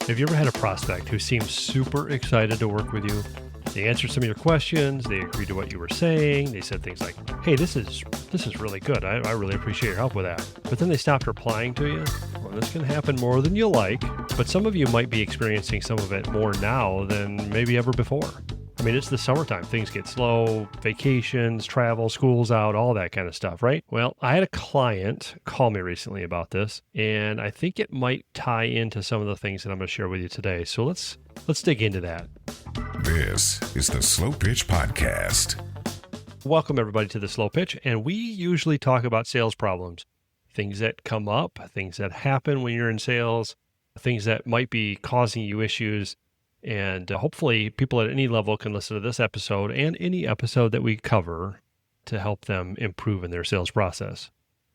Have you ever had a prospect who seemed super excited to work with you? They answered some of your questions, they agreed to what you were saying, they said things like, hey, this is really good, I really appreciate your help with that. But then they stopped replying to you? Well, this can happen more than you like, but some of you might be experiencing some of it more now than maybe ever before. I mean, it's the summertime. Things get slow, vacations, travel, school's out, all that kind of stuff, right? Well, I had a client call me recently about this, and I think it might tie into some of the things that I'm going to share with you today. So let's dig into that. This is the Slow Pitch Podcast. Welcome, everybody, to the Slow Pitch, and we usually talk about sales problems, things that come up, things that happen when you're in sales, things that might be causing you issues. And hopefully people at any level can listen to this episode and any episode that we cover to help them improve in their sales process.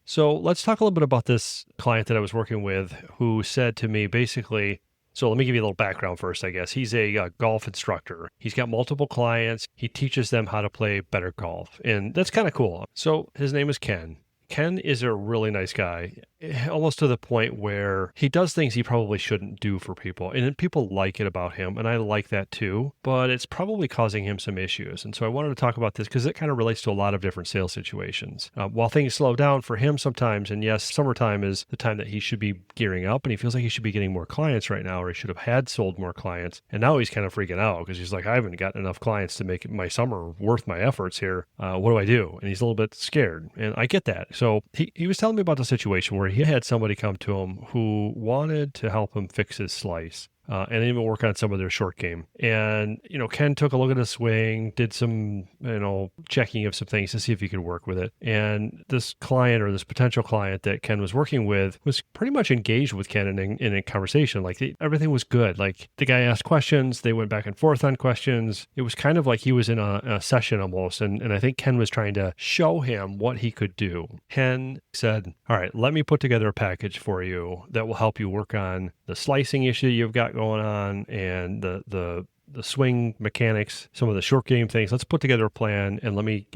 So let's talk a little bit about this client that I was working with who said to me basically, so let me give you a little background first, I guess. He's a golf instructor. He's got multiple clients. He teaches them how to play better golf. And that's kind of cool. So his name is Ken. Ken is a really nice guy, almost to the point where he does things he probably shouldn't do for people. And people like it about him, and I like that too, but it's probably causing him some issues. And so I wanted to talk about this because it kind of relates to a lot of different sales situations. While things slow down for him sometimes, and yes, summertime is the time that he should be gearing up, and he feels like he should be getting more clients right now, or he should have had sold more clients. And now he's kind of freaking out because he's like, I haven't gotten enough clients to make my summer worth my efforts here. What do I do? And he's a little bit scared, and I get that. So he was telling me about the situation where he had somebody come to him who wanted to help him fix his slice. And even work on some of their short game. And, Ken took a look at his swing, did some, checking of some things to see if he could work with it. And this client or this potential client that Ken was working with was pretty much engaged with Ken in a conversation. Like everything was good. Like the guy asked questions. They went back and forth on questions. It was kind of like he was in a session almost. And I think Ken was trying to show him what he could do. Ken said, all right, let me put together a package for you that will help you work on the slicing issue you've got going on and the swing mechanics, some of the short game things. Let's put together a plan and let me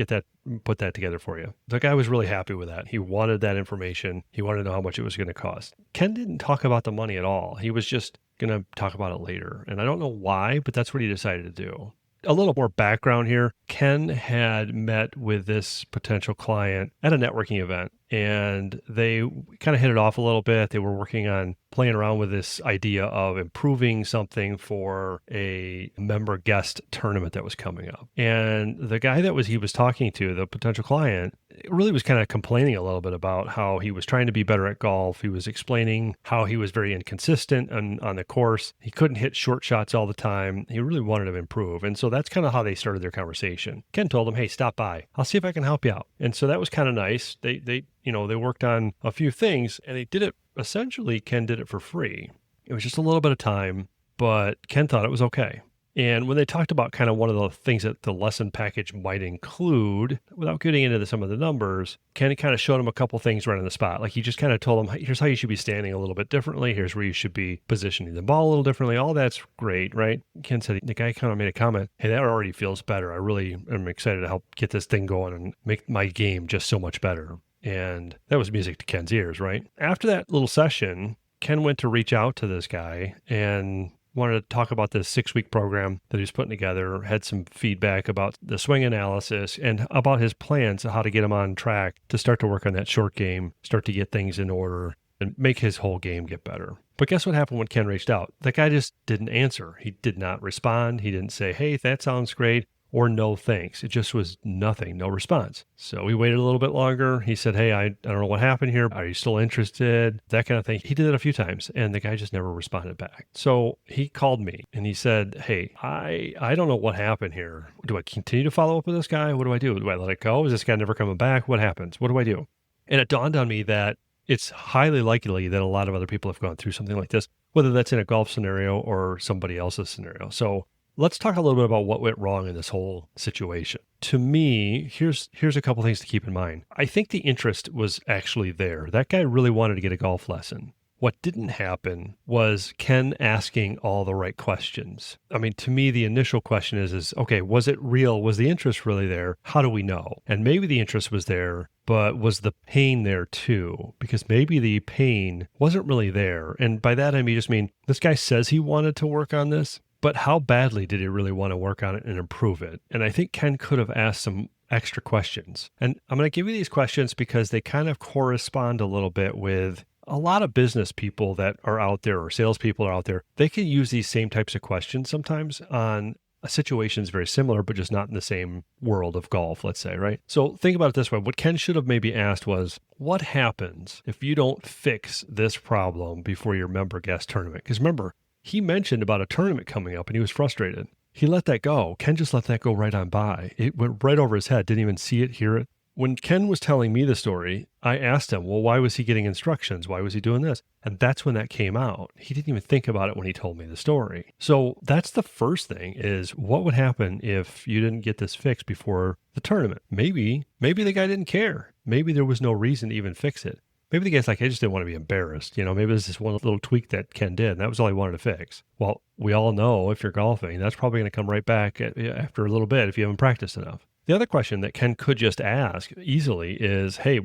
put that together for you. The guy was really happy with that. He wanted that information. He wanted to know how much it was going to cost. Ken didn't talk about the money at all. He was just going to talk about it later. And I don't know why, but that's what he decided to do. A little more background here. Ken had met with this potential client at a networking event, and they kind of hit it off a little bit. They were working on playing around with this idea of improving something for a member guest tournament that was coming up. And the guy that he was talking to, the potential client, really was kind of complaining a little bit about how he was trying to be better at golf. He was explaining how he was very inconsistent on the course. He couldn't hit short shots all the time. He really wanted to improve. And so that's kind of how they started their conversation. Ken told him, hey, stop by. I'll see if I can help you out. And so that was kind of nice. They worked on a few things, and they did it. Essentially, Ken did it for free. It was just a little bit of time, but Ken thought it was okay. And when they talked about kind of one of the things that the lesson package might include, without getting into some of the numbers, Ken kind of showed him a couple things right on the spot. Like he just kind of told him, here's how you should be standing a little bit differently. Here's where you should be positioning the ball a little differently. All that's great, right? Ken said, the guy kind of made a comment, hey, that already feels better. I really am excited to help get this thing going and make my game just so much better. And that was music to Ken's ears, right? After that little session, Ken went to reach out to this guy and wanted to talk about this 6-week program that he was putting together, had some feedback about the swing analysis and about his plans of how to get him on track to start to work on that short game, start to get things in order and make his whole game get better. But guess what happened when Ken reached out? That guy just didn't answer. He did not respond. He didn't say, hey, that sounds great. Or no thanks. It just was nothing, no response. So we waited a little bit longer. He said, hey, I don't know what happened here. Are you still interested? That kind of thing. He did it a few times and the guy just never responded back. So he called me and he said, hey, I don't know what happened here. Do I continue to follow up with this guy? What do I do? Do I let it go? Is this guy never coming back? What happens? What do I do? And it dawned on me that it's highly likely that a lot of other people have gone through something like this, whether that's in a golf scenario or somebody else's scenario. So let's talk a little bit about what went wrong in this whole situation. To me, here's a couple things to keep in mind. I think the interest was actually there. That guy really wanted to get a golf lesson. What didn't happen was Ken asking all the right questions. I mean, to me, the initial question is, okay, was it real? Was the interest really there? How do we know? And maybe the interest was there, but was the pain there too? Because maybe the pain wasn't really there. And by that, I just mean this guy says he wanted to work on this, but how badly did he really want to work on it and improve it? And I think Ken could have asked some extra questions. And I'm going to give you these questions because they kind of correspond a little bit with a lot of business people that are out there or salespeople are out there. They can use these same types of questions sometimes on situations very similar, but just not in the same world of golf, let's say, right? So think about it this way. What Ken should have maybe asked was, what happens if you don't fix this problem before your member guest tournament? Because remember, he mentioned about a tournament coming up and he was frustrated. He let that go. Ken just let that go right on by. It went right over his head, didn't even see it, hear it. When Ken was telling me the story, I asked him, well, why was he getting instructions? Why was he doing this? And that's when that came out. He didn't even think about it when he told me the story. So that's the first thing is what would happen if you didn't get this fixed before the tournament? Maybe the guy didn't care. Maybe there was no reason to even fix it. Maybe the guy's like, I just didn't want to be embarrassed. Maybe there's this one little tweak that Ken did, and that was all he wanted to fix. Well, we all know if you're golfing, that's probably going to come right back after a little bit if you haven't practiced enough. The other question that Ken could just ask easily is, hey,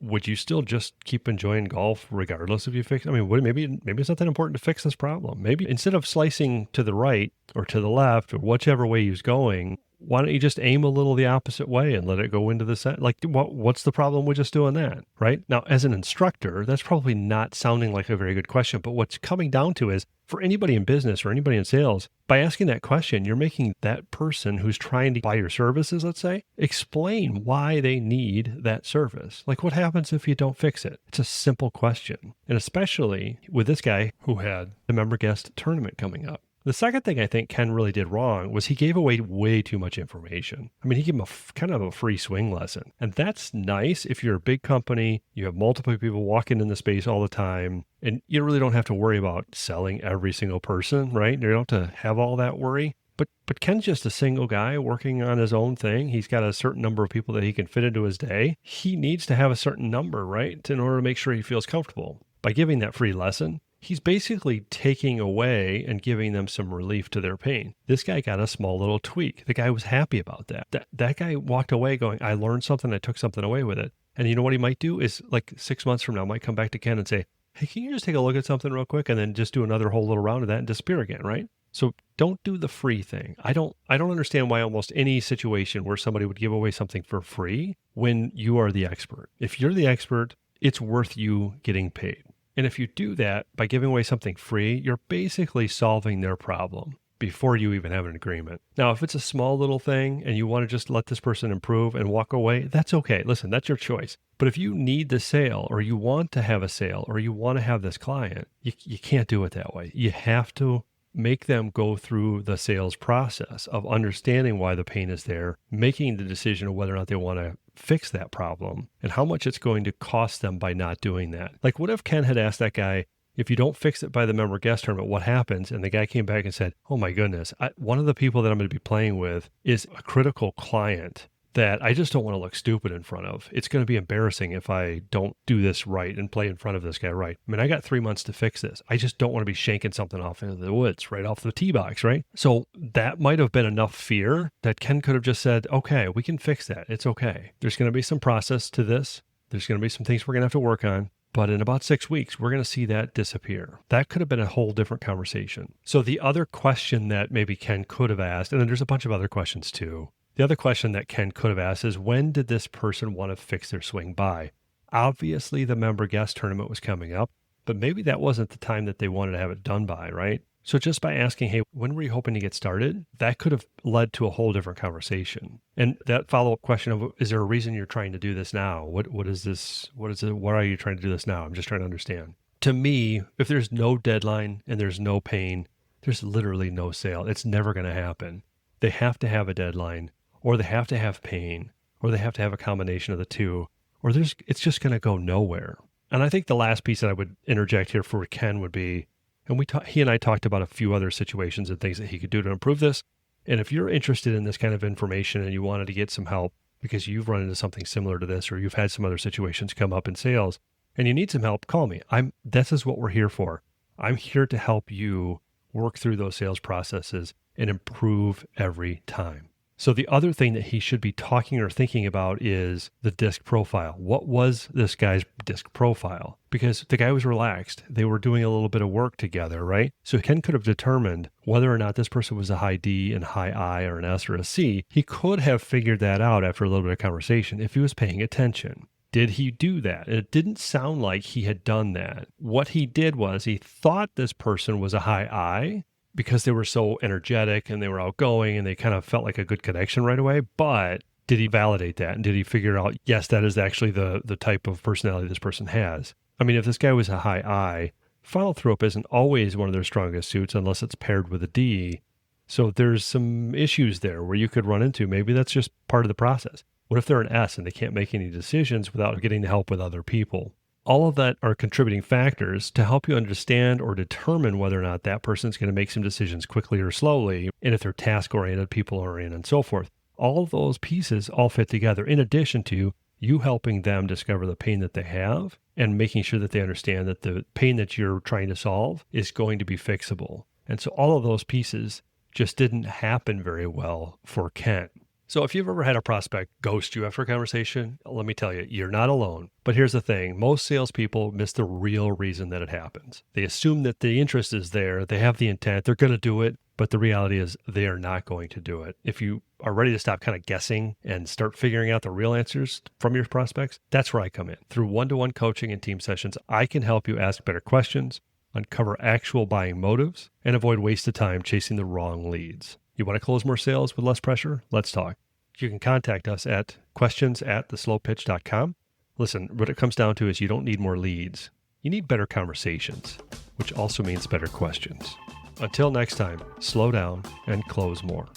would you still just keep enjoying golf regardless if you fix? Maybe it's not that important to fix this problem. Maybe instead of slicing to the right or to the left or whichever way he's going, why don't you just aim a little the opposite way and let it go into the set? Like, what's the problem with just doing that, right? Now, as an instructor, that's probably not sounding like a very good question, but what's coming down to is for anybody in business or anybody in sales, by asking that question, you're making that person who's trying to buy your services, let's say, explain why they need that service. Like, what happens if you don't fix it? It's a simple question. And especially with this guy who had the member guest tournament coming up. The second thing I think Ken really did wrong was he gave away way too much information. He gave him kind of a free swing lesson. And that's nice if you're a big company, you have multiple people walking in the space all the time, and you really don't have to worry about selling every single person, right? You don't have to have all that worry. But Ken's just a single guy working on his own thing. He's got a certain number of people that he can fit into his day. He needs to have a certain number, right, in order to make sure he feels comfortable. By giving that free lesson, he's basically taking away and giving them some relief to their pain. This guy got a small little tweak. The guy was happy about that. That guy walked away going, I learned something. I took something away with it. And you know what he might do is like 6 months from now, might come back to Ken and say, hey, can you just take a look at something real quick and then just do another whole little round of that and disappear again, right? So don't do the free thing. I don't understand why almost any situation where somebody would give away something for free when you are the expert. If you're the expert, it's worth you getting paid. And if you do that by giving away something free, you're basically solving their problem before you even have an agreement. Now, if it's a small little thing and you want to just let this person improve and walk away, that's okay. Listen, that's your choice. But if you need the sale or you want to have a sale or you want to have this client, you can't do it that way. You have to make them go through the sales process of understanding why the pain is there, making the decision of whether or not they want to fix that problem and how much it's going to cost them by not doing that. Like, what if Ken had asked that guy, if you don't fix it by the member guest tournament, what happens? And the guy came back and said, oh my goodness, one of the people that I'm going to be playing with is a critical client that I just don't want to look stupid in front of. It's going to be embarrassing if I don't do this right and play in front of this guy right. I got 3 months to fix this. I just don't want to be shanking something off into the woods right off the tee box, right? So that might have been enough fear that Ken could have just said, okay, we can fix that. It's okay. There's going to be some process to this. There's going to be some things we're going to have to work on. But in about 6 weeks, we're going to see that disappear. That could have been a whole different conversation. So the other question that maybe Ken could have asked, and then there's a bunch of other questions too. The other question that Ken could have asked is, when did this person want to fix their swing by? Obviously, the member guest tournament was coming up, but maybe that wasn't the time that they wanted to have it done by, right? So just by asking, hey, when were you hoping to get started? That could have led to a whole different conversation. And that follow-up question of, is there a reason you're trying to do this now? What is this? What is it? Why are you trying to do this now? I'm just trying to understand. To me, if there's no deadline and there's no pain, there's literally no sale. It's never going to happen. They have to have a deadline, or they have to have pain, or they have to have a combination of the two, or it's just going to go nowhere. And I think the last piece that I would interject here for Ken would be, and he and I talked about a few other situations and things that he could do to improve this. And if you're interested in this kind of information and you wanted to get some help because you've run into something similar to this, or you've had some other situations come up in sales, and you need some help, call me. This is what we're here for. I'm here to help you work through those sales processes and improve every time. So the other thing that he should be talking or thinking about is the disc profile. What was this guy's disc profile? Because the guy was relaxed. They were doing a little bit of work together, right? So Ken could have determined whether or not this person was a high D and high I or an S or a C. He could have figured that out after a little bit of conversation if he was paying attention. Did he do that? It didn't sound like he had done that. What he did was he thought this person was a high I, because they were so energetic and they were outgoing and they kind of felt like a good connection right away. But did he validate that? And did he figure out, yes, that is actually the type of personality this person has? I mean, if this guy was a high I, follow through up isn't always one of their strongest suits unless it's paired with a D. So there's some issues there where you could run into. Maybe that's just part of the process. What if they're an S and they can't make any decisions without getting the help with other people? All of that are contributing factors to help you understand or determine whether or not that person's going to make some decisions quickly or slowly, and if they're task-oriented, people-oriented, and so forth. All of those pieces all fit together, in addition to you helping them discover the pain that they have and making sure that they understand that the pain that you're trying to solve is going to be fixable. And so all of those pieces just didn't happen very well for Ken. So if you've ever had a prospect ghost you after a conversation, let me tell you, you're not alone. But here's the thing. Most salespeople miss the real reason that it happens. They assume that the interest is there. They have the intent. They're going to do it. But the reality is they are not going to do it. If you are ready to stop kind of guessing and start figuring out the real answers from your prospects, that's where I come in. Through one-to-one coaching and team sessions, I can help you ask better questions, uncover actual buying motives, and avoid wasted time chasing the wrong leads. You want to close more sales with less pressure? Let's talk. You can contact us at questions@theslowpitch.com. Listen, what it comes down to is you don't need more leads. You need better conversations, which also means better questions. Until next time, slow down and close more.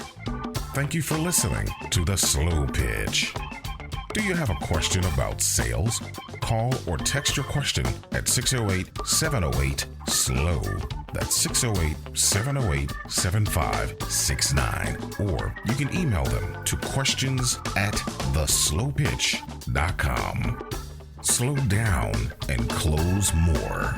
Thank you for listening to The Slow Pitch. Do you have a question about sales? Call or text your question at 608-708-SLOW. That's 608-708-7569. Or you can email them to questions@theslowpitch.com. Slow down and close more.